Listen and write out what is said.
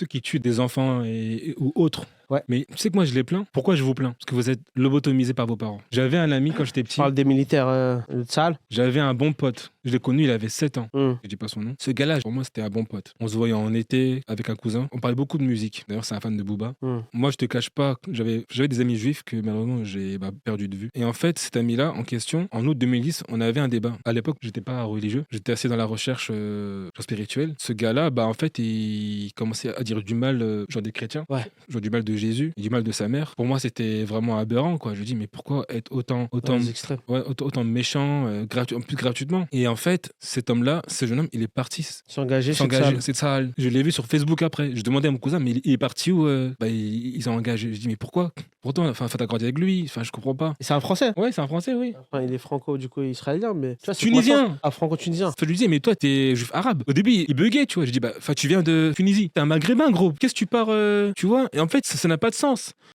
ceux qui tuent des enfants ou autres. Ouais. Mais tu sais que moi, je les plains. Pourquoi je vous plains? Parce que vous êtes lobotomisés par vos parents. J'avais un ami quand j'étais Tu petit. parles des militaires de Tsahal. J'avais un bon pote. Je l'ai connu, il avait 7 ans. Hmm. Je dis pas son nom. Ce gars-là, pour moi, c'était un bon pote. On se voyait en été avec un cousin. On parlait beaucoup de musique. D'ailleurs, c'est un fan de Booba. Moi, je te cache pas, j'avais des amis juifs que malheureusement, j'ai perdu de vue. Et en fait, cet ami-là, en question, en août 2010, on avait un débat. À l'époque, j'étais pas religieux. J'étais assez dans la recherche spirituelle. Ce gars-là, en fait, il commençait à dire du mal, genre des chrétiens. Ouais. Genre du mal de Jésus, du mal de sa mère. Pour moi, c'était vraiment aberrant, quoi. Je dis, mais pourquoi être autant extrêmes. Ouais, autant méchant, en plus gratuitement. Et en fait, cet homme-là, ce jeune homme, il est parti S'engager. c'est ça. Je l'ai vu sur Facebook après. Je demandais à mon cousin, mais il est parti où il s'est engagé. Je dis, mais pourquoi? Pourtant, t'as grandi avec lui. Enfin, je comprends pas. Et c'est un Français. Ouais, c'est un Français, oui. Enfin, il est franco, du coup, israélien, mais. Tu vois, c'est Tunisien. croissant. Ah, franco-tunisien. Je lui disais, mais toi, t'es juif arabe. Au début, il buguait, tu vois. Je dis, tu viens de Tunisie. T'es un maghrébin, gros. Qu'est-ce que tu pars, tu vois? Et en fait, ça n'a pas de sens.